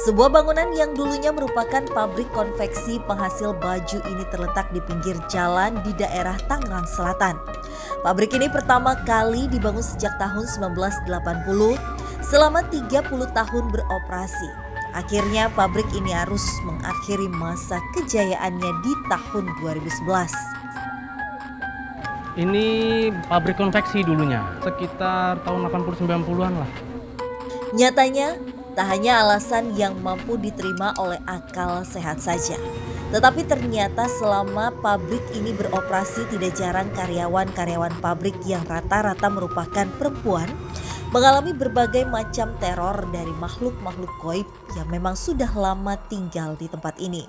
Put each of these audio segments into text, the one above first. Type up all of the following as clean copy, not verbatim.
Sebuah bangunan yang dulunya merupakan pabrik konveksi penghasil baju ini terletak di pinggir jalan di daerah Tangerang Selatan. Pabrik ini pertama kali dibangun sejak tahun 1980 selama 30 tahun beroperasi. Akhirnya pabrik ini harus mengakhiri masa kejayaannya di tahun 2011. Ini pabrik konveksi dulunya, sekitar tahun 80-90-an lah. Nyatanya, tak hanya alasan yang mampu diterima oleh akal sehat saja. Tetapi ternyata selama pabrik ini beroperasi tidak jarang karyawan-karyawan pabrik yang rata-rata merupakan perempuan mengalami berbagai macam teror dari makhluk-makhluk gaib yang memang sudah lama tinggal di tempat ini.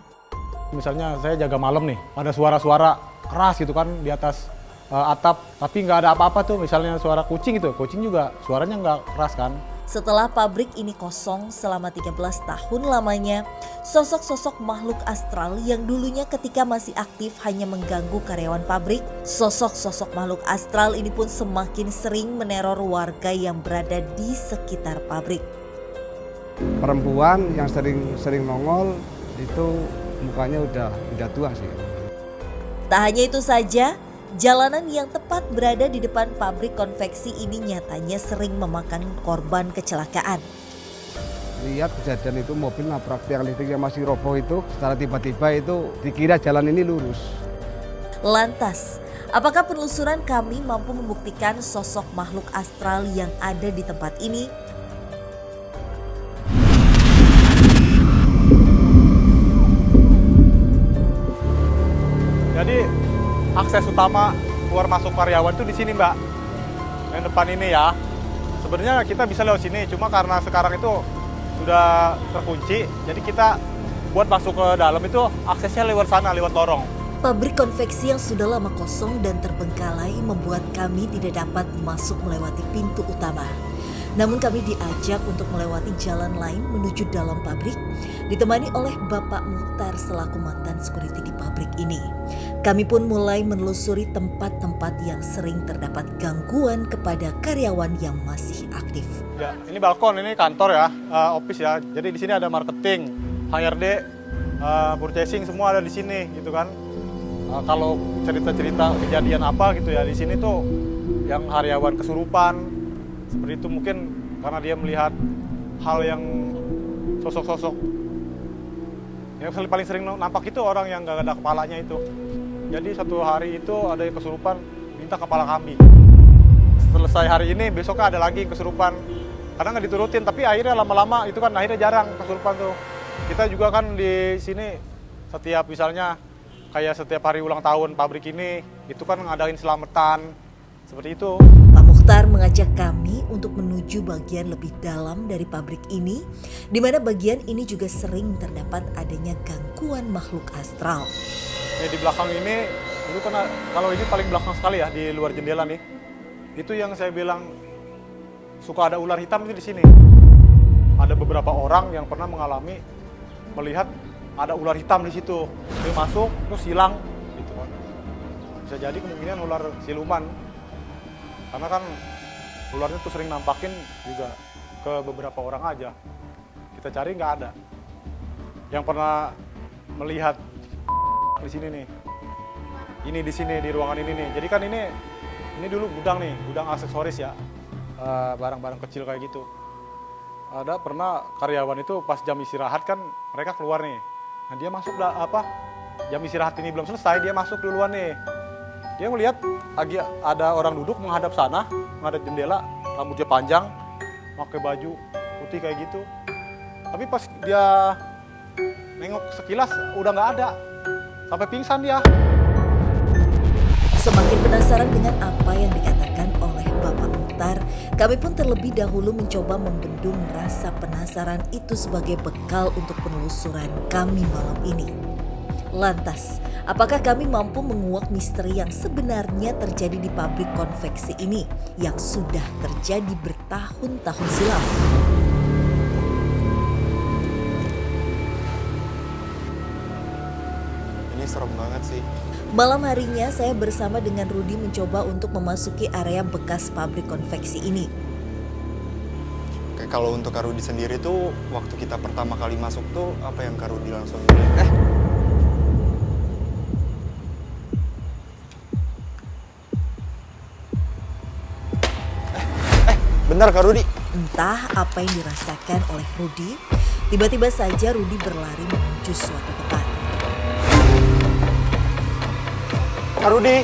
Misalnya saya jaga malam nih, ada suara-suara keras gitu kan di atas atap, tapi nggak ada apa-apa tuh. Misalnya suara kucing itu, kucing juga suaranya nggak keras kan. Setelah pabrik ini kosong selama 13 tahun lamanya, sosok-sosok makhluk astral yang dulunya ketika masih aktif hanya mengganggu karyawan pabrik, sosok-sosok makhluk astral ini pun semakin sering meneror warga yang berada di sekitar pabrik. Perempuan yang sering nongol itu mukanya udah tua sih. Tak hanya itu saja, jalanan yang tepat berada di depan pabrik konveksi ini nyatanya sering memakan korban kecelakaan. Lihat kejadian itu mobil nabrak tiang listrik yang masih roboh itu, secara tiba-tiba itu dikira jalan ini lurus. Lantas, apakah penelusuran kami mampu membuktikan sosok makhluk astral yang ada di tempat ini? Jadi akses utama keluar masuk karyawan itu di sini, Mbak. Yang depan ini ya. Sebenarnya kita bisa lewat sini, cuma karena sekarang itu sudah terkunci, jadi kita buat masuk ke dalam itu aksesnya lewat sana, lewat lorong. Pabrik konveksi yang sudah lama kosong dan terbengkalai membuat kami tidak dapat masuk melewati pintu utama. Namun kami diajak untuk melewati jalan lain menuju dalam pabrik, ditemani oleh Bapak Mukhtar selaku mantan security di pabrik ini. Kami pun mulai menelusuri tempat-tempat yang sering terdapat gangguan kepada karyawan yang masih aktif. Ya, ini balkon, ini kantor ya, office ya. Jadi di sini ada marketing, HRD, purchasing semua ada di sini gitu kan. Kalau cerita-cerita kejadian apa gitu ya di sini tuh yang karyawan kesurupan seperti itu, mungkin karena dia melihat hal yang sosok-sosok yang paling sering nampak itu orang yang gak ada kepalanya itu. Jadi satu hari itu ada yang kesurupan minta kepala kambing. Selesai hari ini besoknya ada lagi yang kesurupan, kadang nggak diturutin, tapi akhirnya lama-lama itu kan akhirnya jarang kesurupan tuh. Kita juga kan di sini setiap misalnya kayak setiap hari ulang tahun pabrik ini itu kan ngadain selamatan seperti itu. Pak Mukhtar mengajak kami untuk menuju bagian lebih dalam dari pabrik ini, di mana bagian ini juga sering terdapat adanya gangguan makhluk astral. Di belakang ini, itu kan kalau ini paling belakang sekali ya di luar jendela nih. Itu yang saya bilang suka ada ular hitam itu di sini. Ada beberapa orang yang pernah mengalami melihat ada ular hitam di situ. Dia masuk terus hilang gitu kan. Bisa jadi kemungkinan ular siluman. Karena kan ularnya tuh sering nampakin juga ke beberapa orang aja. Kita cari nggak ada. Yang pernah melihat di sini nih. Ini di sini di ruangan ini nih. Jadi kan ini dulu gudang nih, gudang aksesoris ya. Barang-barang kecil kayak gitu. Ada pernah karyawan itu pas jam istirahat kan mereka keluar nih. Nah dia masuk jam istirahat ini belum selesai, dia masuk duluan nih. Dia melihat lagi ada orang duduk menghadap sana, menghadap jendela, rambutnya panjang, pakai baju putih kayak gitu. Tapi pas dia nengok sekilas udah nggak ada, sampai pingsan dia. Semakin penasaran dengan apa yang dikatakan oleh Bapak Mukhtar, kami pun terlebih dahulu mencoba membendung rasa penasaran itu sebagai bekal untuk penelusuran kami malam ini. Lantas, apakah kami mampu menguak misteri yang sebenarnya terjadi di pabrik konveksi ini yang sudah terjadi bertahun-tahun silam? Ini serem banget sih. Malam harinya saya bersama dengan Rudi mencoba untuk memasuki area bekas pabrik konveksi ini. Kayak Kalau untuk Kak Rudi sendiri tuh, waktu kita pertama kali masuk tuh, apa yang Kak Rudi langsung bilang? Benar Kak Rudi? Entah apa yang dirasakan oleh Rudi, tiba-tiba saja Rudi berlari menuju suatu tempat. Kak Rudi!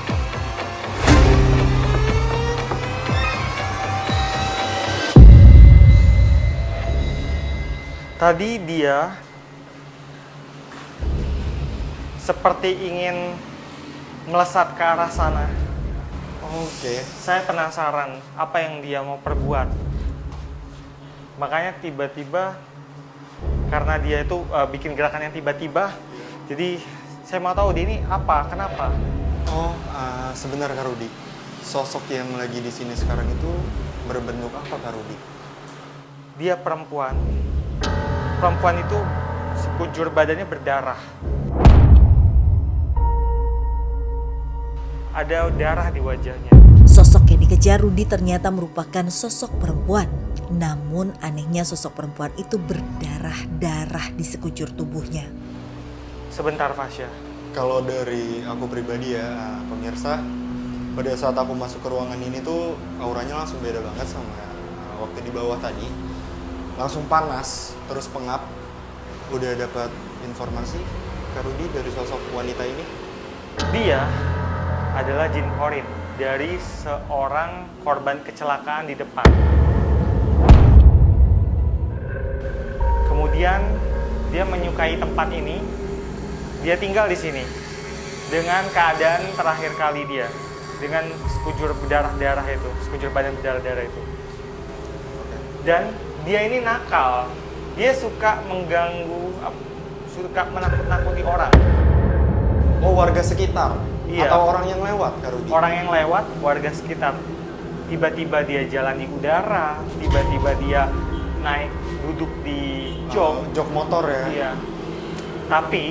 Tadi dia seperti ingin melesat ke arah sana. Oke. Saya penasaran apa yang dia mau perbuat. Makanya tiba-tiba, karena dia itu bikin gerakan yang tiba-tiba, jadi saya mau tahu dia ini apa, kenapa. Oh, sebentar Kak Rudi. Sosok yang lagi di sini sekarang itu berbentuk apa Kak Rudi? Dia perempuan. Perempuan itu sekujur badannya berdarah. Ada darah di wajahnya. Sosok yang dikejar Rudi ternyata merupakan sosok perempuan. Namun anehnya sosok perempuan itu berdarah-darah di sekujur tubuhnya. Sebentar Fasya. Kalau dari aku pribadi ya, pemirsa, pada saat aku masuk ke ruangan ini tuh auranya langsung beda banget sama waktu di bawah tadi. Langsung panas, terus pengap. Udah dapat informasi Kak Rudi dari sosok wanita ini? Dia adalah jin korin dari seorang korban kecelakaan di depan. Kemudian dia menyukai tempat ini. Dia tinggal di sini dengan keadaan terakhir kali dia, dengan sekujur berdarah-darah itu, sekujur badan berdarah-darah itu. Dan dia ini nakal. Dia suka mengganggu, suka menakut-nakuti orang. Oh, warga sekitar? Iya. Atau orang yang lewat Kak Rudi? Orang yang lewat, warga sekitar. Tiba-tiba dia jalan di udara, tiba-tiba dia naik duduk di jok. Jok motor ya? Iya. Tapi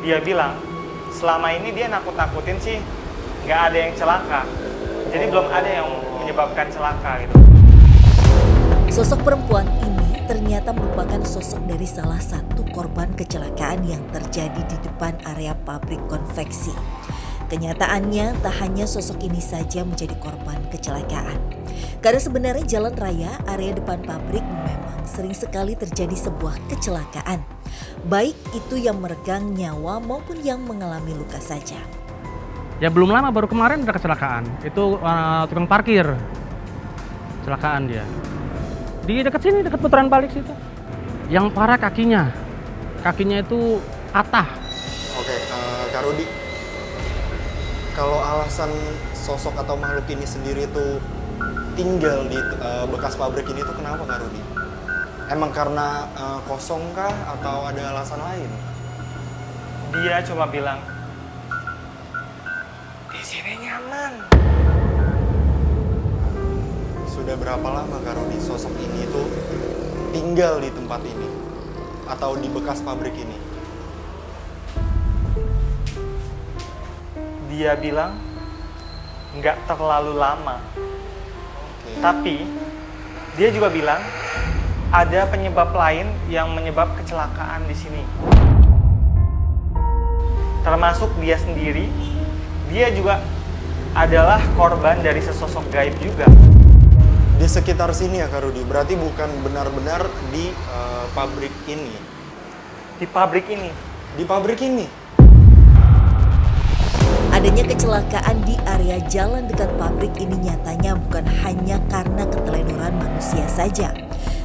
dia bilang selama ini dia nakut-nakutin sih nggak ada yang celaka. Jadi belum ada yang menyebabkan celaka gitu. Sosok perempuan ini ternyata merupakan sosok dari salah satu korban kecelakaan yang terjadi di depan area pabrik konveksi. Kenyataannya tak hanya sosok ini saja menjadi korban kecelakaan. Karena sebenarnya jalan raya area depan pabrik memang sering sekali terjadi sebuah kecelakaan. Baik itu yang meregang nyawa maupun yang mengalami luka saja. Ya belum lama, baru kemarin ada kecelakaan. Itu tukang parkir. Kecelakaan dia. Di dekat sini, dekat putaran balik situ. Yang parah kakinya. Kakinya itu patah. Oke, Kak Rudi. Kalau alasan sosok atau makhluk ini sendiri itu tinggal di bekas pabrik ini tuh kenapa Kak Rudi? Emang karena kosong kah atau ada alasan lain? Dia cuma bilang, di sini nyaman. Sudah berapa lama Kak Rudi sosok ini tuh tinggal di tempat ini? Atau di bekas pabrik ini? Dia bilang nggak terlalu lama. Oke. Tapi dia juga bilang ada penyebab lain yang menyebab kecelakaan di sini. Termasuk dia sendiri, dia juga adalah korban dari sesosok gaib juga. Di sekitar sini ya Kak Rudi, berarti bukan benar-benar di pabrik ini? Di pabrik ini. Di pabrik ini? Adanya kecelakaan di area jalan dekat pabrik ini nyatanya bukan hanya karena keteledoran manusia saja.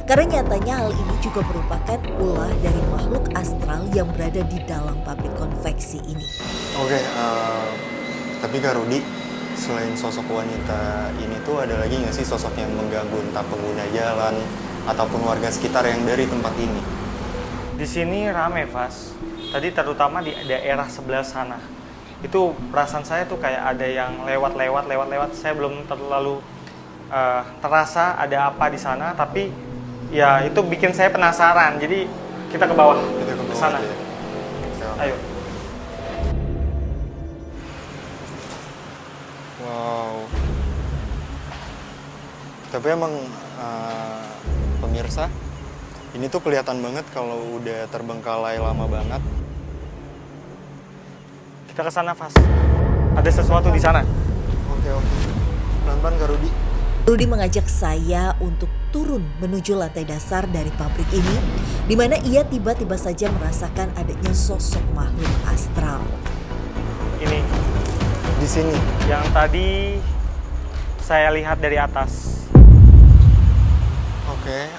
Karena nyatanya hal ini juga merupakan ulah dari makhluk astral yang berada di dalam pabrik konveksi ini. Oke, tapi Kak Rudi, selain sosok wanita ini tuh ada lagi nggak sih sosok yang mengganggu entah pengguna jalan ataupun warga sekitar yang dari tempat ini? Di sini rame, Vas. Tadi terutama di daerah sebelah sana. Itu perasaan saya tuh kayak ada yang lewat. Saya belum terlalu terasa ada apa di sana, tapi ya itu bikin saya penasaran. Jadi kita ke bawah, Kita ke ke bawah sana. aja ya. Oke. Ayo. Wow. Tapi emang pemirsa, ini tuh kelihatan banget kalau udah terbengkalai lama banget. Kita ke sana, Fas. Ada sesuatu di sana. Oke. Pelan-pelan Kak Rudi. Rudi mengajak saya untuk turun menuju lantai dasar dari pabrik ini, di mana ia tiba-tiba saja merasakan adanya sosok makhluk astral. Ini, Di sini. yang tadi saya lihat dari atas. Oke,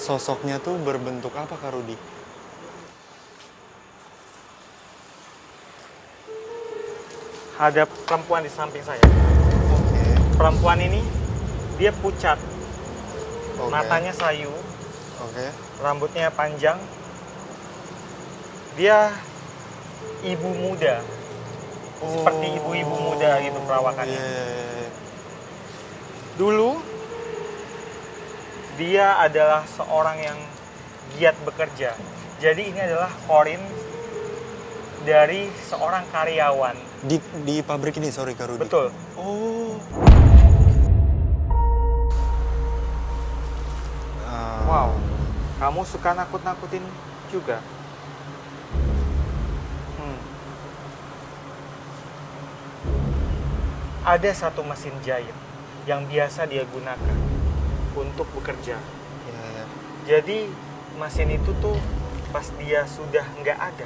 sosoknya tuh berbentuk apa Kak Rudi? Ada perempuan di samping saya. Oke. Perempuan ini, dia pucat. Oke. Matanya sayu, Oke. rambutnya panjang. Dia ibu muda. Seperti ibu-ibu muda gitu perawakannya. Iya. Dulu, dia adalah seorang yang giat bekerja. Jadi ini adalah korin dari seorang karyawan. Di pabrik ini, sorry Kak Rudi. Betul. Oh. Wow, kamu suka nakut-nakutin juga? Ada satu mesin jahit yang biasa dia gunakan untuk bekerja. Iya. Jadi mesin itu tuh pas dia sudah nggak ada,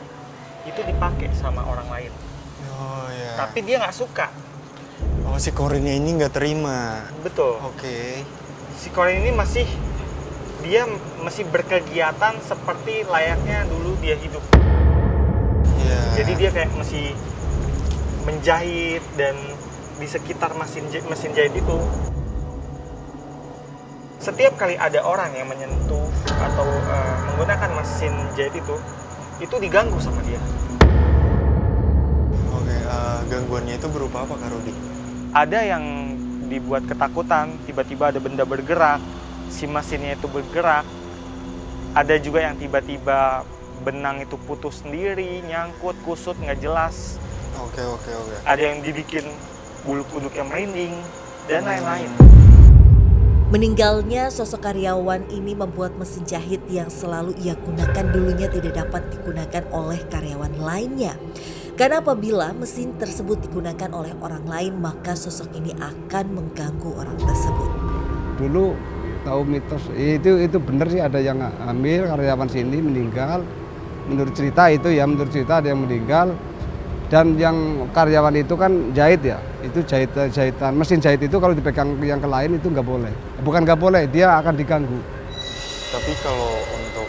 itu dipakai sama orang lain. Oh iya. Tapi dia nggak suka. Oh, si korinnya ini nggak terima. Betul. Oke. Si korin ini masih berkegiatan seperti layaknya dulu dia hidup. Iya. Jadi dia kayak masih menjahit dan di sekitar mesin jahit itu. Setiap kali ada orang yang menyentuh atau menggunakan mesin jahit itu diganggu sama dia. Oke, gangguannya itu berupa apa Kak Rudi? Ada yang dibuat ketakutan, tiba-tiba ada benda bergerak, si mesinnya itu bergerak. Ada juga yang tiba-tiba benang itu putus sendiri, nyangkut, kusut, nggak jelas. Oke. Ada yang dibikin bulu kuduk yang merinding, dan lain-lain. Meninggalnya sosok karyawan ini membuat mesin jahit yang selalu ia gunakan dulunya tidak dapat digunakan oleh karyawan lainnya. Karena apabila mesin tersebut digunakan oleh orang lain, maka sosok ini akan mengganggu orang tersebut. Dulu tahu mitos itu benar sih, ada yang hamil karyawan sini meninggal. Menurut cerita ada yang meninggal. Dan yang karyawan itu kan jahit ya, itu jahitan mesin jahit itu kalau dipegang yang ke lain itu nggak boleh. Bukan nggak boleh, dia akan diganggu. Tapi kalau untuk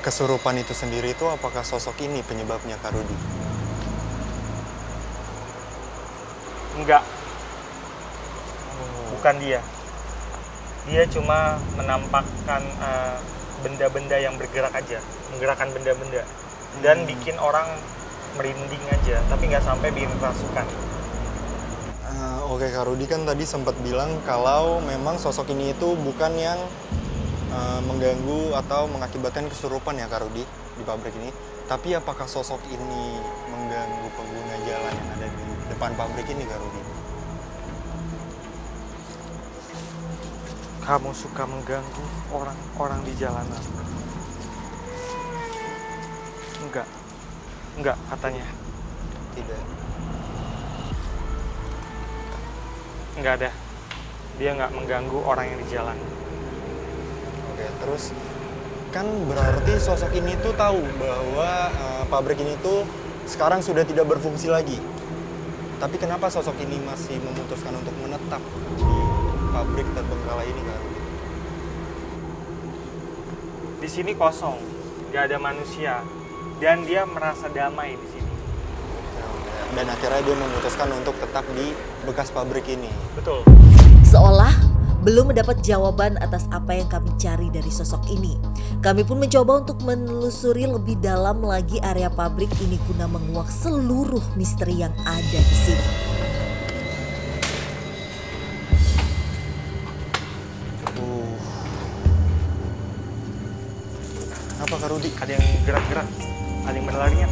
kesurupan itu sendiri itu apakah sosok ini penyebabnya Kak Rudi? Enggak. Bukan dia. Dia cuma menampakkan benda-benda yang bergerak aja, menggerakkan benda-benda dan bikin orang merinding aja, tapi nggak sampai bikin kerasukan. Oke, Kak Rudi kan tadi sempat bilang kalau memang sosok ini itu bukan yang mengganggu atau mengakibatkan kesurupan ya Kak Rudi di pabrik ini. Tapi apakah sosok ini mengganggu pengguna jalan yang ada di depan pabrik ini Kak Rudi? Kamu suka mengganggu orang-orang di jalanan? Enggak katanya. Tidak. Enggak ada. Dia nggak mengganggu orang yang di jalan. Oke, terus kan berarti sosok ini tuh tahu bahwa pabrik ini tuh sekarang sudah tidak berfungsi lagi. Tapi kenapa sosok ini masih memutuskan untuk menetap di pabrik terbengkalai ini, Kak Rudi? Di sini kosong, nggak ada manusia, dan dia merasa damai di sini. Dan akhirnya dia memutuskan untuk tetap di bekas pabrik ini. Betul. Seolah belum mendapat jawaban atas apa yang kami cari dari sosok ini. Kami pun mencoba untuk menelusuri lebih dalam lagi area pabrik ini guna menguak seluruh misteri yang ada di sini. Apa Kak Rudi? Ada yang gerak-gerak, ada yang berlarian.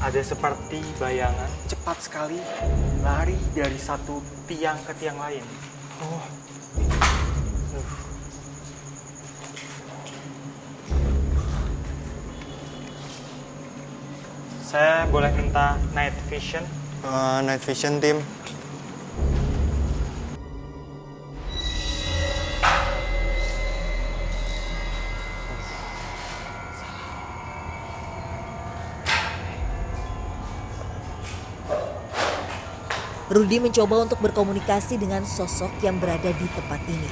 Ada seperti bayangan cepat sekali lari dari satu tiang ke tiang lain. Oh, Saya boleh minta night vision? night vision tim. Rudi mencoba untuk berkomunikasi dengan sosok yang berada di tempat ini.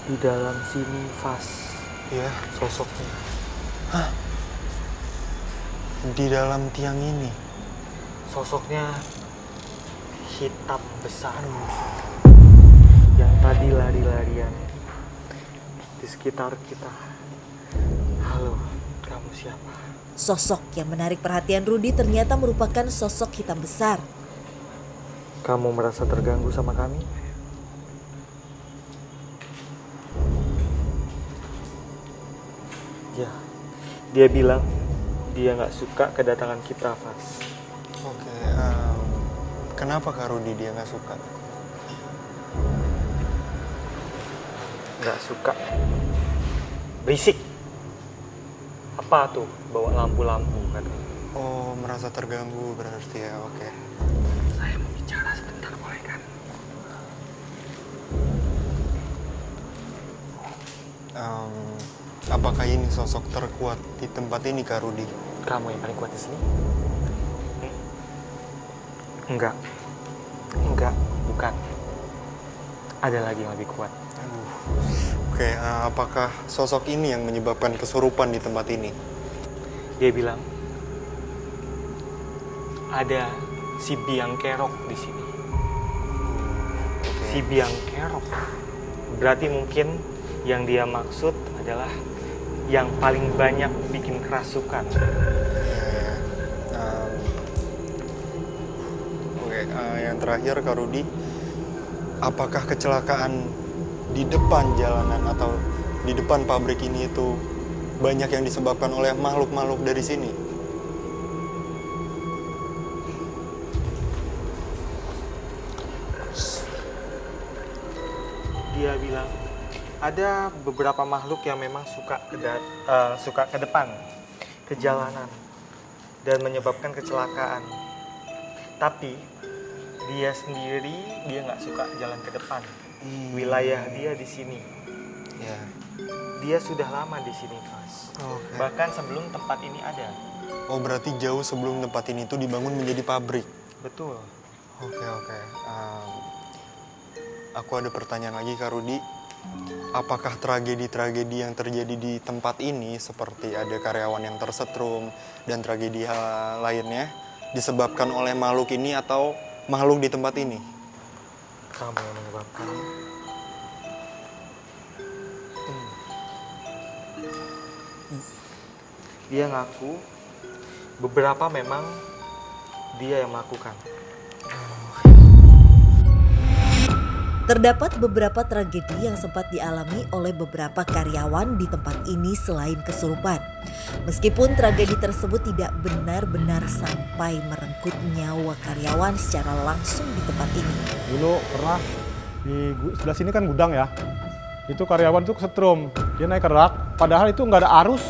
Di dalam sini Vas, Ya, sosoknya. di dalam tiang ini. Sosoknya hitam besar. Yang tadi lari-larian di sekitar kita. Halo, kamu siapa? Sosok yang menarik perhatian Rudi ternyata merupakan sosok hitam besar. Kamu merasa terganggu sama kami? Ya, dia bilang dia nggak suka kedatangan kita, Vas. Oke, kenapa Kak Rudi dia nggak suka? Nggak suka. Berisik. Apa tuh? Bawa lampu-lampu kan? Oh, merasa terganggu berarti ya, oke. Saya mau bicara sebentar, boleh kan? Apakah ini sosok terkuat di tempat ini Kak Rudi? Kamu yang paling kuat di sini? Enggak. Enggak, bukan. Ada lagi yang lebih kuat. Aduh. Oke, apakah sosok ini yang menyebabkan kesurupan di tempat ini? Dia bilang ada si biang kerok di sini. Si biang kerok. Berarti mungkin yang dia maksud adalah yang paling banyak bikin kerasukan. Oke, yang terakhir Kak Rudi, apakah kecelakaan di depan jalanan atau di depan pabrik ini itu banyak yang disebabkan oleh makhluk-makhluk dari sini? Dia bilang ada beberapa makhluk yang memang suka ke depan, ke jalanan, dan menyebabkan kecelakaan. Tapi dia sendiri dia nggak suka jalan ke depan. Wilayah dia di sini. Ya. Dia sudah lama di sini, Mas. Oke. Bahkan sebelum tempat ini ada. Oh, berarti jauh sebelum tempat ini tuh dibangun menjadi pabrik. Betul. Oke. Aku ada pertanyaan lagi Kak Rudi. Apakah tragedi-tragedi yang terjadi di tempat ini seperti ada karyawan yang tersetrum dan tragedi lainnya disebabkan oleh makhluk ini atau makhluk di tempat ini? Kamu yang menyebabkannya. Dia ngaku beberapa memang dia yang melakukan. Terdapat beberapa tragedi yang sempat dialami oleh beberapa karyawan di tempat ini selain kesurupan. Meskipun tragedi tersebut tidak benar-benar sampai merenggut nyawa karyawan secara langsung di tempat ini. Dulu pernah di sebelah sini kan gudang ya. Itu karyawan tuh kesetrum, dia naik ke rak, padahal itu nggak ada arus.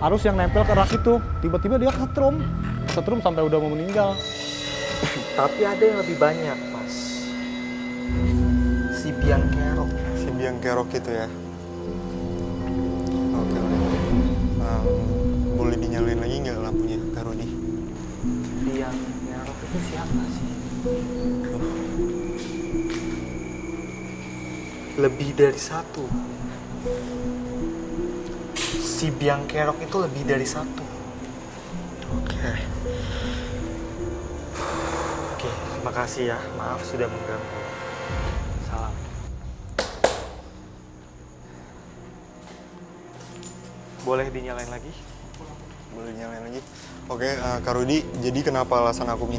Arus yang nempel ke rak itu, tiba-tiba dia kesetrum sampai udah mau meninggal. Tapi ada yang lebih banyak, Mas. Si biang kerok. Si biang kerok itu ya. Oke. Boleh dinyalain lagi nggak lampunya Kak Rudi? Biang kerok itu siapa sih? Lebih dari satu. Si biang kerok itu lebih dari satu. Oke. Oke, terima kasih ya. Maaf sudah mengganggu. Salam. Boleh dinyalain lagi? Boleh dinyalain lagi. Oke, Kak Rudi, jadi kenapa alasan aku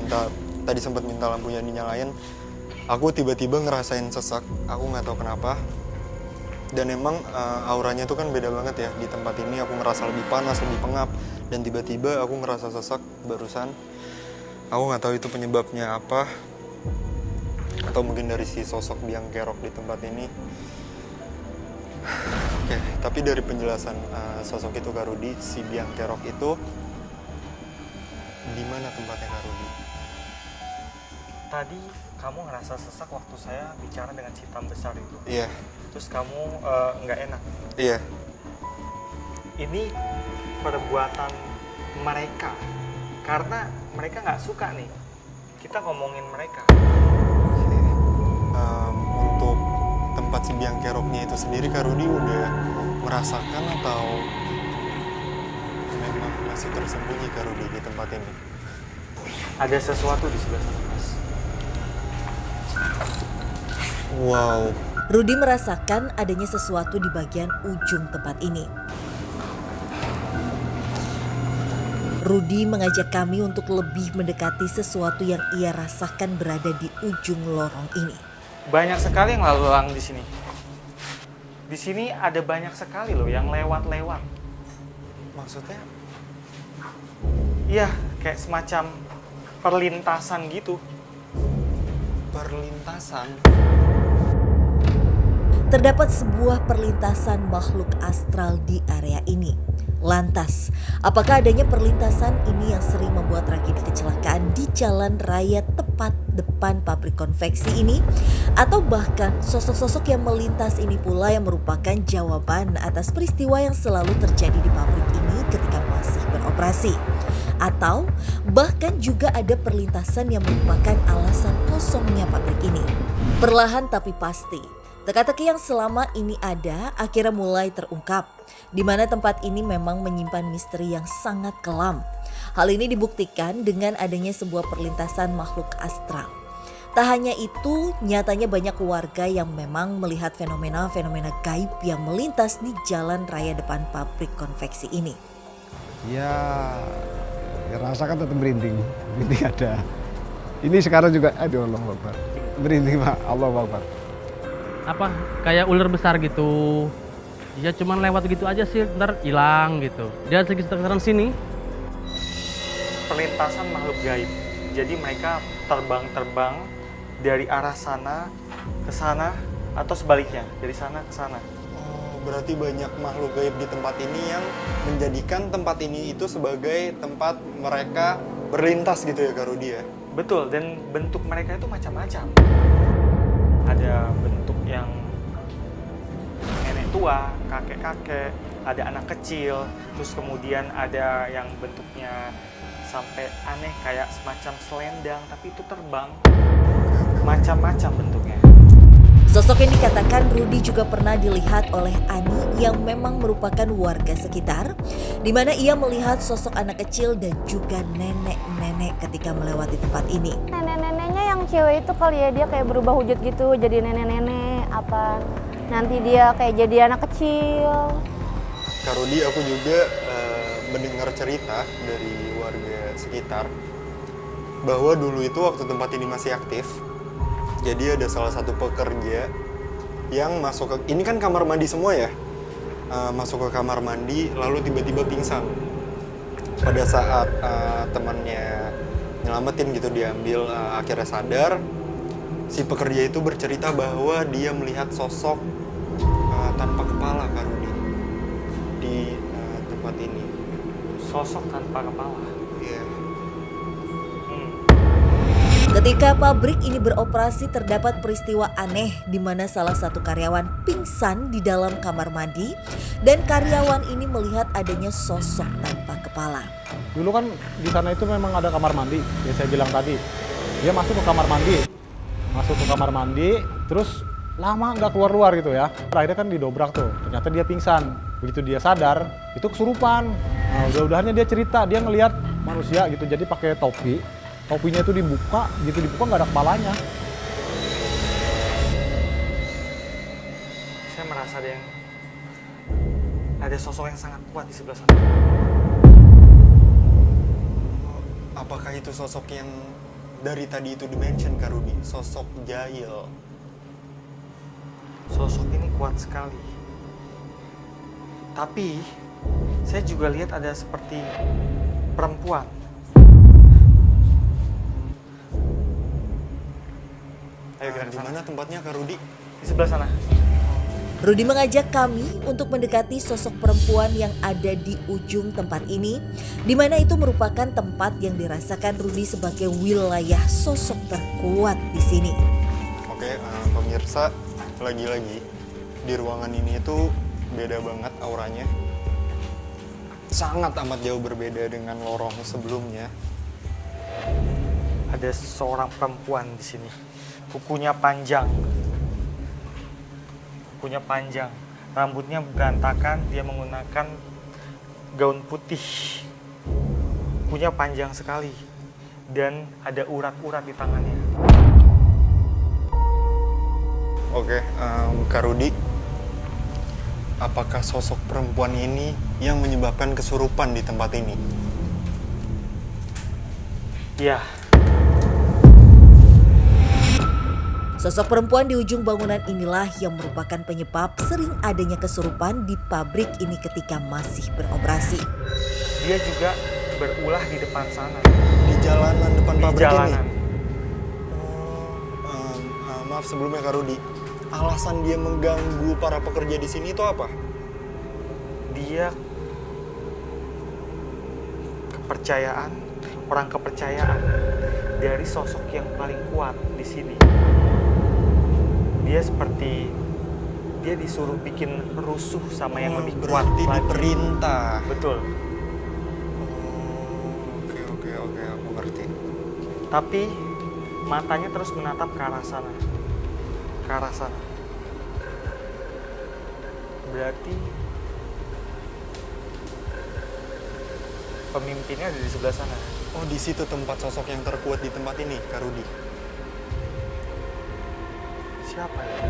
tadi sempat minta lampunya dinyalain, aku tiba-tiba ngerasain sesak, aku nggak tahu kenapa. Dan emang auranya tuh kan beda banget ya, di tempat ini aku ngerasa lebih panas, lebih pengap, dan tiba-tiba aku ngerasa sesak barusan. Aku nggak tahu itu penyebabnya apa, atau mungkin dari si sosok biang kerok di tempat ini. Oke, tapi dari penjelasan sosok itu Kak Rudi, si biang kerok itu di mana tempatnya Kak Rudi? Tadi kamu ngerasa sesak waktu saya bicara dengan si hitam besar itu. Iya. Terus kamu nggak enak. Iya. Ini perbuatan mereka. Karena mereka nggak suka nih. Kita ngomongin mereka. Oke. Untuk tempat si biang keroknya itu sendiri Kak Rudi udah merasakan atau memang masih tersembunyi Kak Rudi di tempat ini? Ada sesuatu di sebelah sana, Mas. Wow. Rudi merasakan adanya sesuatu di bagian ujung tempat ini. Rudi mengajak kami untuk lebih mendekati sesuatu yang ia rasakan berada di ujung lorong ini. Banyak sekali yang lalu lalang di sini. Di sini ada banyak sekali loh yang lewat-lewat. Maksudnya? Iya, kayak semacam perlintasan gitu. Perlintasan? Terdapat sebuah perlintasan makhluk astral di area ini. Lantas, apakah adanya perlintasan ini yang sering membuat tragedi kecelakaan di jalan raya tepat depan pabrik konveksi ini? Atau bahkan sosok-sosok yang melintas ini pula yang merupakan jawaban atas peristiwa yang selalu terjadi di pabrik ini ketika masih beroperasi? Atau bahkan juga ada perlintasan yang merupakan alasan kosongnya pabrik ini? Perlahan tapi pasti, teka-teki yang selama ini ada akhirnya mulai terungkap, di mana tempat ini memang menyimpan misteri yang sangat kelam. Hal ini dibuktikan dengan adanya sebuah perlintasan makhluk astral. Tak hanya itu, nyatanya banyak warga yang memang melihat fenomena-fenomena gaib yang melintas di jalan raya depan pabrik konveksi ini. Ya rasakan tetap merinding ada. Ini sekarang juga, aduh Allah Akbar. Merinding Pak, Allah Akbar. Apa kayak ular besar gitu. Dia cuman lewat gitu aja sih, ntar hilang gitu. Dia segi sekitaran sini. Perlintasan makhluk gaib. Jadi mereka terbang-terbang dari arah sana ke sana atau sebaliknya, dari sana ke sana. Oh, berarti banyak makhluk gaib di tempat ini yang menjadikan tempat ini itu sebagai tempat mereka berlintas gitu ya Kak Rudi ya? Betul, dan bentuk mereka itu macam-macam. Ada bentuk yang nenek tua, kakek-kakek, ada anak kecil, terus kemudian ada yang bentuknya sampai aneh kayak semacam selendang, tapi itu terbang. Macam-macam bentuknya. Sosok yang dikatakan Rudi juga pernah dilihat oleh Ani yang memang merupakan warga sekitar, di mana ia melihat sosok anak kecil dan juga nenek-nenek ketika melewati tempat ini. Nenek-neneknya yang cewek itu kali ya, dia kayak berubah wujud gitu, jadi nenek-nenek apa. Nanti dia kayak jadi anak kecil. Kak Rudi, aku juga mendengar cerita dari warga sekitar bahwa dulu itu waktu tempat ini masih aktif, jadi ada salah satu pekerja yang masuk ke, ini kan kamar mandi semua ya, masuk ke kamar mandi lalu tiba-tiba pingsan. Pada saat temannya nyelamatin gitu, diambil, akhirnya sadar. Si pekerja itu bercerita bahwa dia melihat sosok tanpa kepala Kak Rudi di tempat ini. Sosok tanpa kepala. Iya. Ketika pabrik ini beroperasi, terdapat peristiwa aneh di mana salah satu karyawan pingsan di dalam kamar mandi dan karyawan ini melihat adanya sosok tanpa kepala. Dulu kan di sana itu memang ada kamar mandi, ya saya bilang tadi. Dia masuk ke kamar mandi, terus lama nggak keluar gitu ya. Akhirnya kan didobrak tuh, ternyata dia pingsan. Begitu dia sadar, itu kesurupan. Nah, udah-udahannya dia cerita, dia ngelihat manusia gitu, jadi pakai topi. Topinya itu dibuka nggak ada kepalanya. Saya merasa ada sosok yang sangat kuat di sebelah sana. Apakah itu sosok yang dari tadi itu dimention Kak Rudi? Sosok jahil. Sosok ini kuat sekali. Tapi saya juga lihat ada seperti perempuan. Ayo kita Di ke sana. mana tempatnya Kak Rudi? Di sebelah sana. Rudi mengajak kami untuk mendekati sosok perempuan yang ada di ujung tempat ini, di mana itu merupakan tempat yang dirasakan Rudi sebagai wilayah sosok terkuat di sini. Oke, pemirsa, lagi-lagi di ruangan ini itu beda banget auranya. Sangat amat jauh berbeda dengan lorong sebelumnya. Ada seorang perempuan di sini. Kukunya panjang. Rambutnya berantakan, dia menggunakan gaun putih. Kukunya panjang sekali. Dan ada urat-urat di tangannya. Oke, Kak Rudi, apakah sosok perempuan ini yang menyebabkan kesurupan di tempat ini? Iya. Sosok perempuan di ujung bangunan inilah yang merupakan penyebab sering adanya kesurupan di pabrik ini ketika masih beroperasi. Dia juga berulah di depan sana. Di jalanan depan Di pabrik jalanan. ini? Maaf sebelumnya Kak Rudi, alasan dia mengganggu para pekerja di sini itu apa? Dia orang kepercayaan dari sosok yang paling kuat di sini. Dia seperti dia disuruh bikin rusuh sama yang lebih kuat Berarti lagi. diperintah. Betul. Oke, aku ngerti. Tapi matanya terus menatap ke arah sana. Berarti pemimpinnya ada di sebelah sana. Oh, di situ tempat sosok yang terkuat di tempat ini, Kak Rudi. Siapa ya?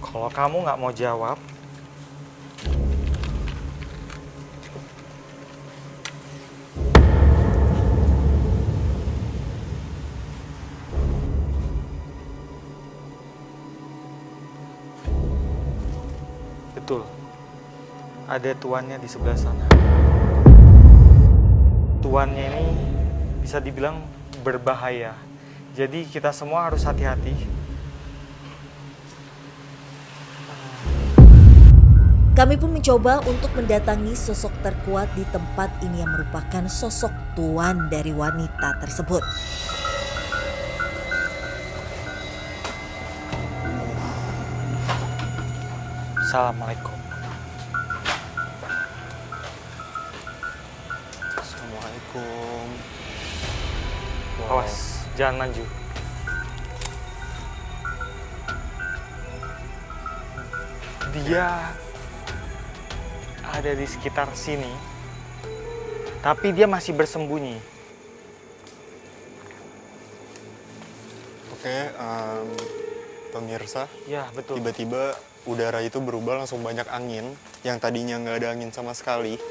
Kalau kamu nggak mau jawab, betul. Ada tuannya di sebelah sana. Tuannya ini bisa dibilang berbahaya. Jadi kita semua harus hati-hati. Kami pun mencoba untuk mendatangi sosok terkuat di tempat ini yang merupakan sosok tuan dari wanita tersebut. Assalamualaikum. Assalamualaikum. Awas, jangan maju. Dia ada di sekitar sini, tapi dia masih bersembunyi. Oke, pemirsa, Ya, betul. tiba-tiba udara itu berubah langsung banyak angin. Yang tadinya nggak ada angin sama sekali.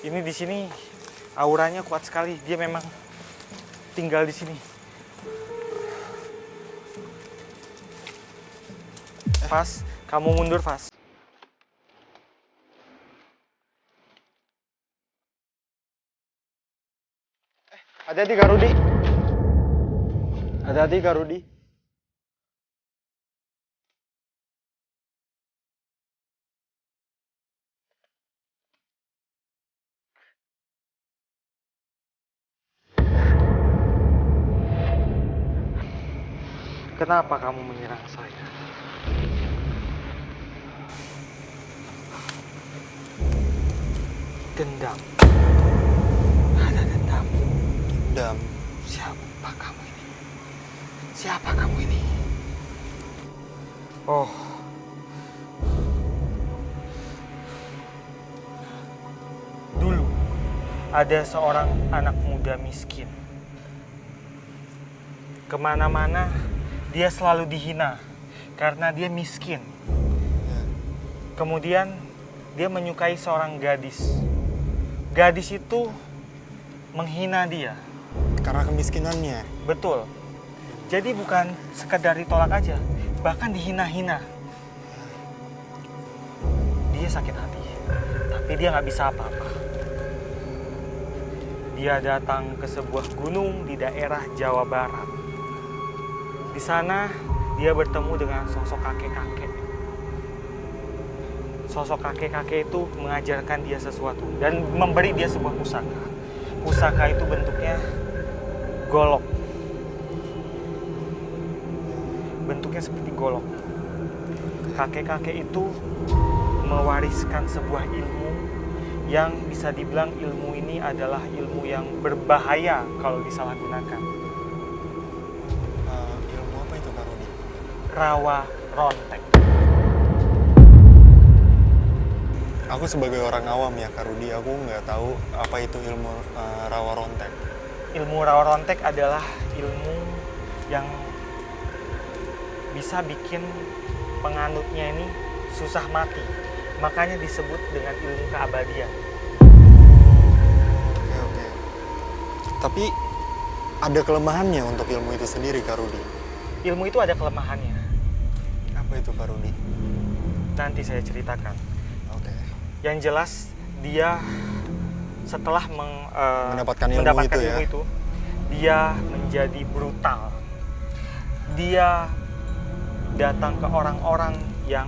Ini di sini auranya kuat sekali. Dia memang tinggal di sini. Fas, kamu mundur, Fas. Hati-hati Kak Rudi. Hati-hati Kak Rudi. Kenapa kamu menyerang saya? Dendam. Ada dendam. Dam. Siapa kamu ini? Siapa kamu ini? Oh. Dulu ada seorang anak muda miskin. Kemana-mana dia selalu dihina karena dia miskin. Kemudian dia menyukai seorang gadis. Gadis itu menghina dia. Karena kemiskinannya. Betul. Jadi bukan sekedar ditolak aja, bahkan dihina-hina. Dia sakit hati, tapi dia nggak bisa apa-apa. Dia datang ke sebuah gunung di daerah Jawa Barat. Di sana dia bertemu dengan sosok kakek-kakek. Sosok kakek-kakek itu mengajarkan dia sesuatu dan memberi dia sebuah pusaka. Pusaka itu bentuknya golok. Bentuknya seperti golok. Kakek-kakek itu mewariskan sebuah ilmu yang bisa dibilang ilmu ini adalah ilmu yang berbahaya kalau disalahgunakan. Ilmu apa itu Kak Rudi? Rawa rontek. Aku sebagai orang awam ya Kak Rudi, aku nggak tahu apa itu ilmu rawa rontek. Ilmu rawa rontek adalah ilmu yang bisa bikin penganutnya ini susah mati. Makanya disebut dengan ilmu keabadian. Oke. Tapi ada kelemahannya untuk ilmu itu sendiri Kak Rudi. Ilmu itu ada kelemahannya. Apa itu Kak Rudi? Nanti saya ceritakan. Oke. Yang jelas dia setelah Mendapatkan ilmu itu, dia menjadi brutal. Dia datang ke orang-orang yang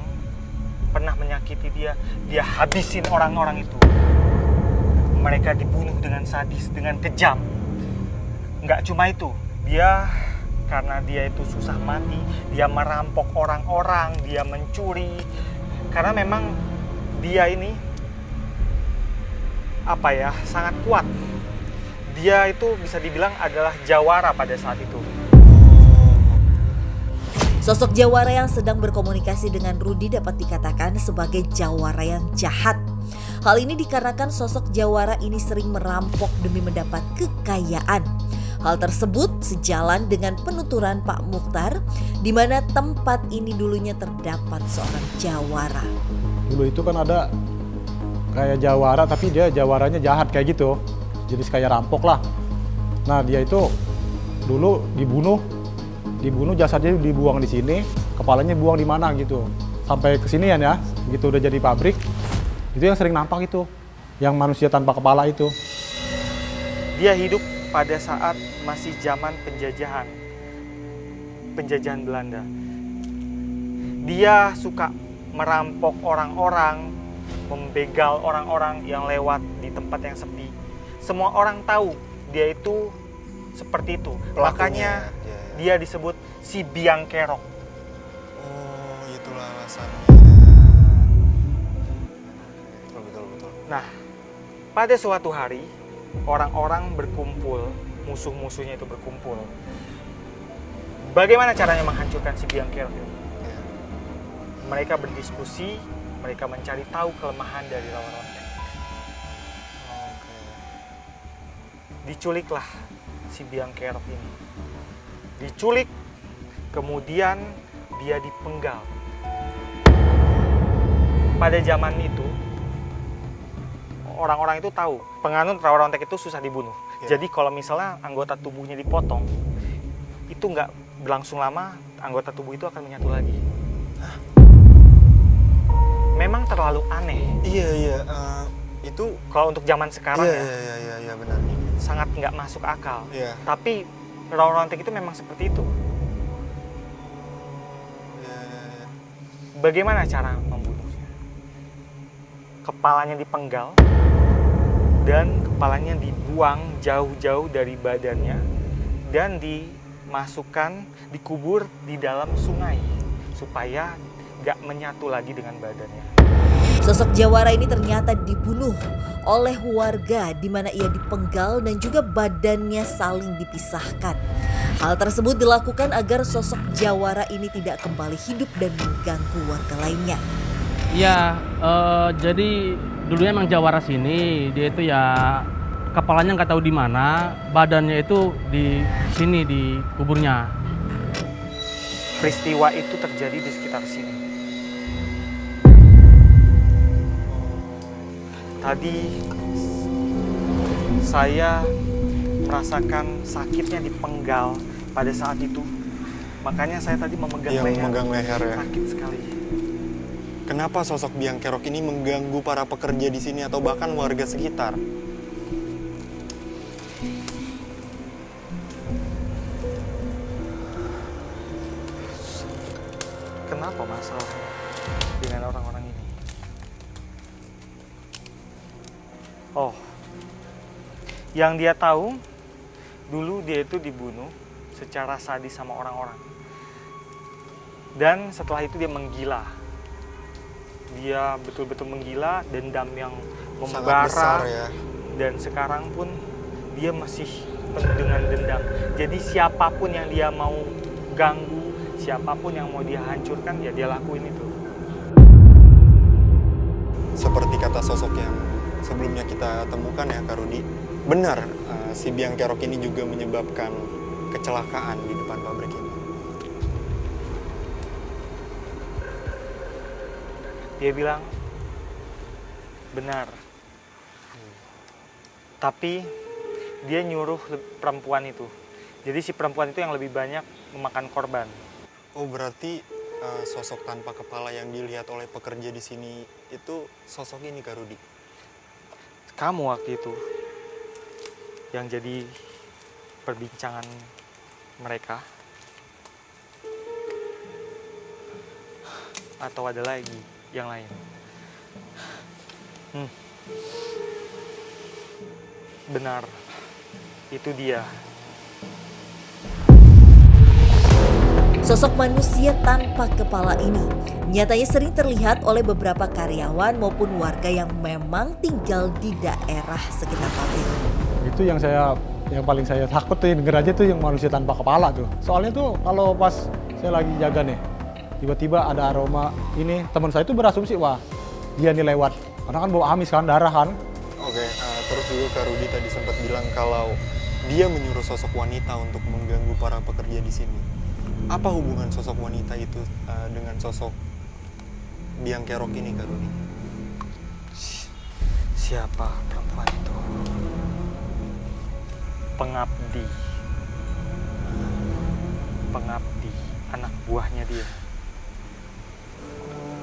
pernah menyakiti dia, dia habisin orang-orang itu. Mereka dibunuh dengan sadis, dengan kejam. Nggak cuma itu, karena dia itu susah mati, dia merampok orang-orang, dia mencuri. Karena memang dia ini sangat kuat. Dia itu bisa dibilang adalah jawara pada saat itu. Sosok jawara yang sedang berkomunikasi dengan Rudi dapat dikatakan sebagai jawara yang jahat. Hal ini dikarenakan sosok jawara ini sering merampok demi mendapat kekayaan. Hal tersebut sejalan dengan penuturan Pak Mukhtar, di mana tempat ini dulunya terdapat seorang jawara. Dulu itu kan ada kayak jawara, tapi dia jawaranya jahat kayak gitu. Jadi kayak rampok lah. Nah dia itu dulu dibunuh jasadnya dibuang di sini, kepalanya buang di mana gitu. Sampai kesinian ya, gitu udah jadi pabrik. Itu yang sering nampak itu, yang manusia tanpa kepala itu. Dia hidup pada saat masih zaman penjajahan Belanda. Dia suka merampok orang-orang, membegal orang-orang yang lewat di tempat yang sepi. Semua orang tahu dia itu seperti itu. Pelakunya, Makanya dia disebut si biang kerok. Oh, itulah alasannya. Betul. Nah, pada suatu hari orang-orang berkumpul, musuh-musuhnya itu berkumpul. Bagaimana caranya menghancurkan si biang kerok itu? Mereka berdiskusi, mereka mencari tahu kelemahan dari rawa rontek. Diculiklah si biang kerok ini. Diculik, kemudian dia dipenggal. Pada zaman itu, orang-orang itu tahu penganut rawa rontek itu susah dibunuh. Jadi kalau misalnya anggota tubuhnya dipotong, itu nggak berlangsung lama, anggota tubuh itu akan menyatu lagi. Memang terlalu aneh. Iya. Itu kalau untuk zaman sekarang iya benar. Sangat nggak masuk akal. Iya. Tapi rawa rontek itu memang seperti itu. Iya. Bagaimana cara membunuhnya? Kepalanya dipenggal dan kepalanya dibuang jauh-jauh dari badannya dan dimasukkan, dikubur di dalam sungai supaya nggak menyatu lagi dengan badannya. Sosok jawara ini ternyata dibunuh oleh warga di mana ia dipenggal dan juga badannya saling dipisahkan. Hal tersebut dilakukan agar sosok jawara ini tidak kembali hidup dan mengganggu warga lainnya. Iya, jadi dulunya emang jawara sini, dia itu ya kepalanya nggak tahu di mana, badannya itu di sini di kuburnya. Peristiwa itu terjadi di sekitar sini. Tadi saya merasakan sakitnya di penggal pada saat itu. Makanya saya tadi memegang Yang leher. memegang leher ya. Sakit sekali. Kenapa sosok biang kerok ini mengganggu para pekerja di sini atau bahkan warga sekitar? Kenapa masalahnya dengan orang-orang ini? Oh, yang dia tahu dulu dia itu dibunuh secara sadis sama orang-orang. Dan setelah itu dia menggila. Dia betul-betul menggila, dendam yang Sangat membara. besar ya. Dan sekarang pun dia masih penuh dengan dendam. Jadi siapapun yang dia mau ganggu, siapapun yang mau dia hancurkan, ya dia lakuin itu. Seperti kata sosok yang sebelumnya kita temukan ya Kak Rudi, benar si biang kerok ini juga menyebabkan kecelakaan di depan pabrik ini. Dia bilang, benar. Tapi dia nyuruh perempuan itu. Jadi si perempuan itu yang lebih banyak memakan korban. Oh berarti sosok tanpa kepala yang dilihat oleh pekerja di sini itu sosok ini Kak Rudi? Kamu waktu itu yang jadi perbincangan mereka? Atau ada lagi yang lain? Benar, itu dia. Sosok manusia tanpa kepala ini nyatanya sering terlihat oleh beberapa karyawan maupun warga yang memang tinggal di daerah sekitar pabrik. Itu yang paling saya takut tuh denger aja tuh yang manusia tanpa kepala tuh. Soalnya tuh kalau pas saya lagi jaga nih, tiba-tiba ada aroma ini, teman saya tuh berasumsi wah dia nih lewat. Karena kan bau amis kan, darah kan. Oke, terus juga Kak Rudi tadi sempat bilang kalau dia menyuruh sosok wanita untuk mengganggu para pekerja di sini. Apa hubungan sosok wanita itu dengan sosok biang kerok ini Kak Rudi? Siapa perempuan itu? Pengabdi. Pengabdi, anak buahnya dia.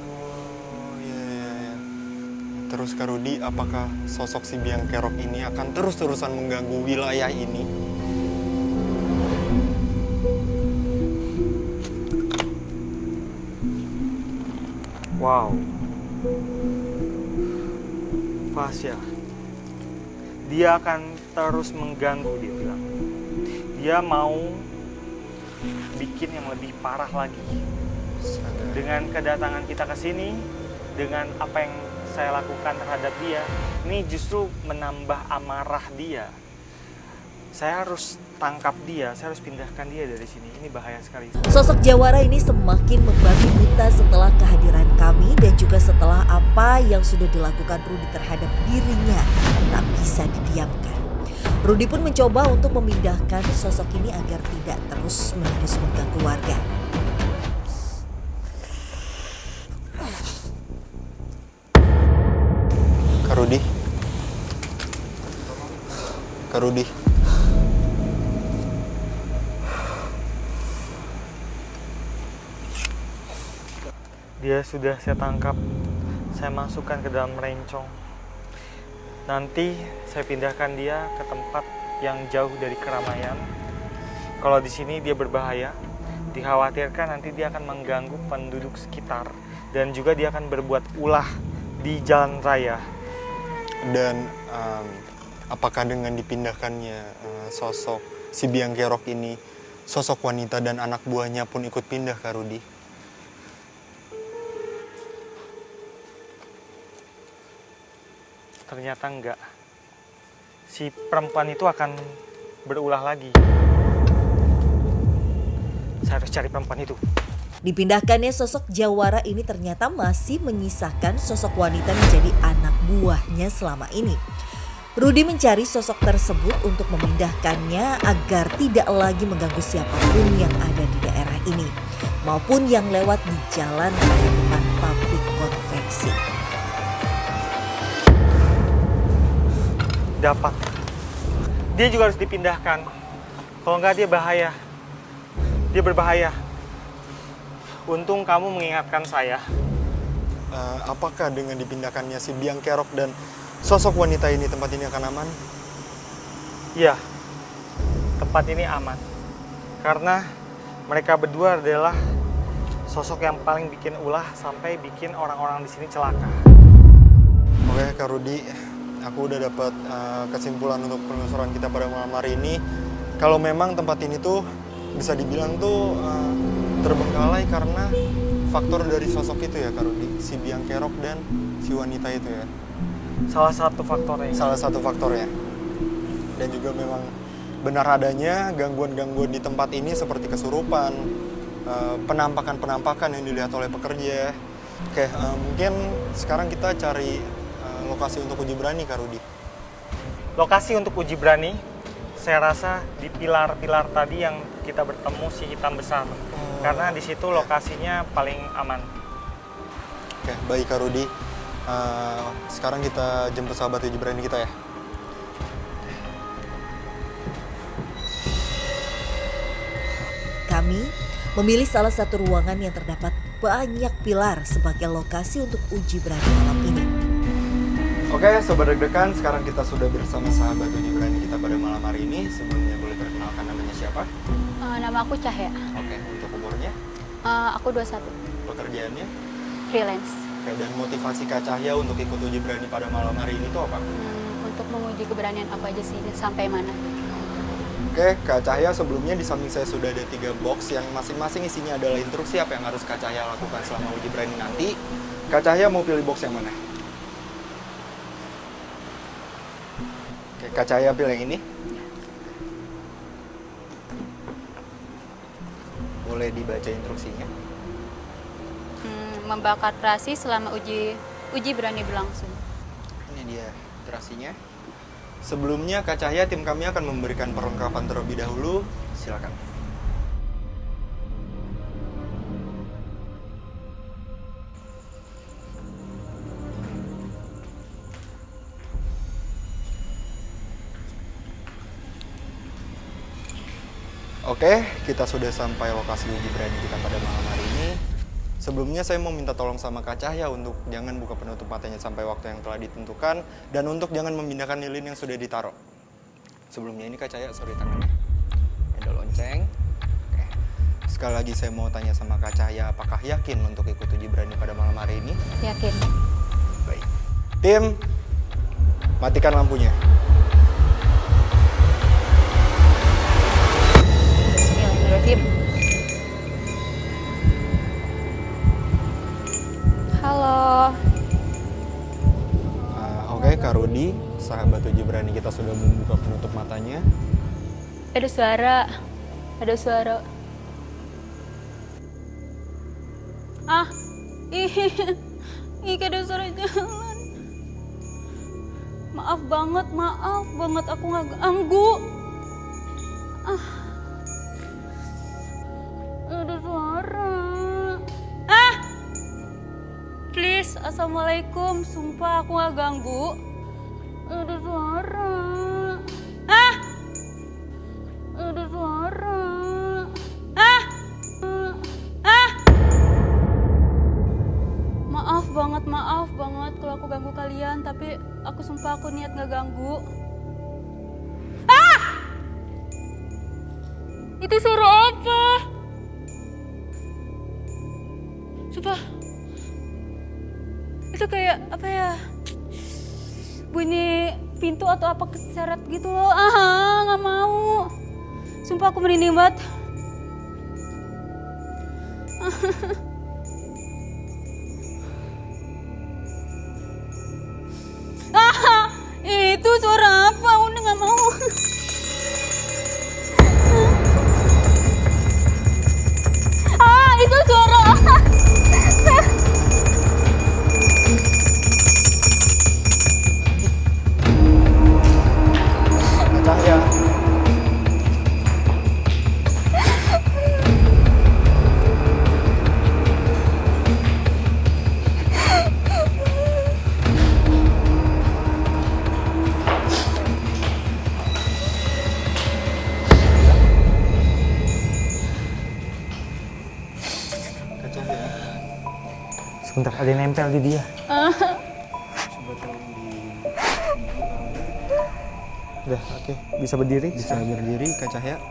Oh iya. Terus Kak Rudi, apakah sosok si biang kerok ini akan terus-terusan mengganggu wilayah ini? Wow. Fasya. Dia akan terus mengganggu, dia bilang. Dia mau bikin yang lebih parah lagi. Dengan kedatangan kita ke sini, dengan apa yang saya lakukan terhadap dia, ini justru menambah amarah dia. Saya harus tangkap dia, saya harus pindahkan dia dari sini. Ini bahaya sekali. Sosok Jawara ini semakin membabi buta setelah kehadiran kami dan juga setelah apa yang sudah dilakukan Rudi terhadap dirinya tak bisa didiamkan. Rudi pun mencoba untuk memindahkan sosok ini agar tidak terus-menerus mengganggu warga. Kak Rudi? Kak Rudi? Dia sudah saya tangkap, saya masukkan ke dalam rencong. Nanti saya pindahkan dia ke tempat yang jauh dari keramaian. Kalau di sini dia berbahaya, dikhawatirkan nanti dia akan mengganggu penduduk sekitar. Dan juga dia akan berbuat ulah di jalan raya. Dan apakah dengan dipindahkannya sosok si biang kerok ini, sosok wanita dan anak buahnya pun ikut pindah Kak Rudi? Ternyata enggak. Si perempuan itu akan berulah lagi. Saya harus cari perempuan itu. Dipindahkannya sosok Jawara ini ternyata masih menyisakan sosok wanita menjadi anak buahnya selama ini. Rudi mencari sosok tersebut untuk memindahkannya agar tidak lagi mengganggu siapapun yang ada di daerah ini maupun yang lewat di jalan raya depan pabrik konveksi. Dapat. Dia juga harus dipindahkan. Kalau nggak dia bahaya. Dia berbahaya. Untung kamu mengingatkan saya. Apakah dengan dipindahkannya si biang kerok dan sosok wanita ini tempat ini akan aman? Iya, tempat ini aman. Karena mereka berdua adalah sosok yang paling bikin ulah sampai bikin orang-orang di sini celaka. Oke, Kak Rudi, aku udah dapat kesimpulan untuk penelusuran kita pada malam hari ini. Kalau memang tempat ini tuh bisa dibilang tuh terbengkalai karena faktor dari sosok itu ya, Kak Rudi, si biang kerok dan si wanita itu ya. Salah satu faktornya. Salah satu faktornya. Dan juga memang benar adanya gangguan-gangguan di tempat ini seperti kesurupan, penampakan-penampakan yang dilihat oleh pekerja. Oke, mungkin sekarang kita cari lokasi untuk uji berani, Kak Rudi. Lokasi untuk uji berani, saya rasa di pilar-pilar tadi yang kita bertemu si hitam besar. Karena di situ lokasinya paling aman. Oke, baik Kak Rudi. Sekarang kita jemput sahabat uji berani kita ya. Kami memilih salah satu ruangan yang terdapat banyak pilar sebagai lokasi untuk uji berani malam ini. Oke, Sobat Deg-Degan, sekarang kita sudah bersama sahabat uji berani kita pada malam hari ini. Sebelumnya boleh perkenalkan namanya siapa? Nama aku Cahya. Oke, untuk umurnya, Aku 21, pekerjaannya, freelance. oke, dan motivasi Kak Cahya untuk ikut uji berani pada malam hari ini itu apa? Untuk menguji keberanian apa aja sih, sampai mana? Oke, Kak Cahya, sebelumnya di samping saya sudah ada 3 box yang masing-masing isinya adalah instruksi apa yang harus Kak Cahya lakukan selama uji berani nanti. Kak Cahya mau pilih box yang mana? Oke, Kak Cahya pilih yang ini. Boleh dibaca instruksinya. Membakar terasi selama uji berani berlangsung. Ini dia terasinya. Sebelumnya Kak Cahya, tim kami akan memberikan perlengkapan terlebih dahulu. Silakan. Oke, kita sudah sampai lokasi uji berani kita pada malam hari ini. Sebelumnya saya mau minta tolong sama Kak Cahya untuk jangan buka penutup matanya sampai waktu yang telah ditentukan dan untuk jangan memindahkan lilin yang sudah ditaruh. Sebelumnya ini Kak Cahya, sorry tangannya. Ada lonceng. Oke. Sekali lagi saya mau tanya sama Kak Cahya, apakah yakin untuk ikut uji berani pada malam hari ini? Yakin? Baik. Tim, matikan lampunya. Bismillahirrahmanirrahim. Halo. Oke, Kak Rudi, sahabat uji berani kita sudah membuka penutup matanya. Ada suara. Ada suara. Ih, ada suara jalan. Maaf banget aku nggak ganggu. Ada suara. Please, assalamualaikum. Sumpah aku nggak ganggu. Ada suara. Ada suara. Maaf banget kalau aku ganggu kalian, tapi aku sumpah aku niat nggak ganggu. Itu suara apa? Sumpah. Itu kayak apa ya? Bunyi pintu atau apa keseret gitu loh. Nggak mau. Sumpah aku merinding banget. Itu suara apa? Udah nggak mau. Itu suara. Cahya. Sebentar, ada yang nempel di dia. Udah, oke. Bisa berdiri? Bisa berdiri, Kak Cahya.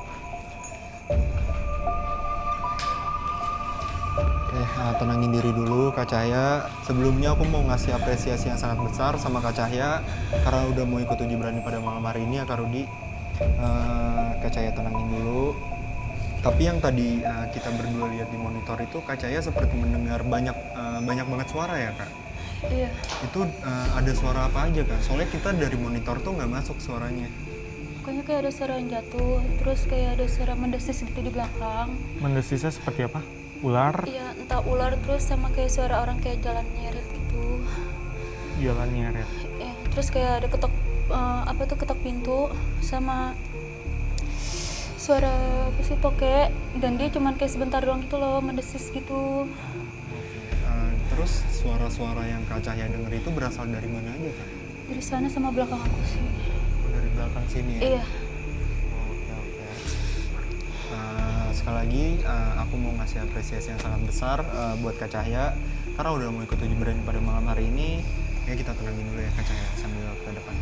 Oke, tenangin diri dulu Kak Cahya. Sebelumnya aku mau ngasih apresiasi yang sangat besar sama Kak Cahya karena udah mau ikut uji berani pada malam hari ini ya Kak Rudi. Kak Cahya tenangin dulu. Tapi yang tadi kita berdua lihat di monitor itu Kak Cahya seperti mendengar banyak banget suara ya Kak? Iya. Itu ada suara apa aja Kak? Soalnya kita dari monitor tuh nggak masuk suaranya. Pokoknya kayak ada suara yang jatuh, terus kayak ada suara mendesis gitu di belakang. Mendesisnya seperti apa? Ular? Iya, entah ular terus sama kayak suara orang kayak jalan nyeret gitu. Jalan nyeret. Ya, terus kayak ada ketok ketok pintu sama suara apa sih tokek, dan dia cuman kayak sebentar doang gitu loh, mendesis gitu. Terus suara-suara yang Kak Cahya denger itu berasal dari mana aja Kak? Dari sana sama belakang aku sih. Dari belakang sini ya? Iya. Oke. Sekali lagi aku mau ngasih apresiasi yang sangat besar buat Kak Cahya karena udah mau ikut uji berani pada malam hari ini. Ya kita tenangin dulu ya Kak Cahya sambil ke depan.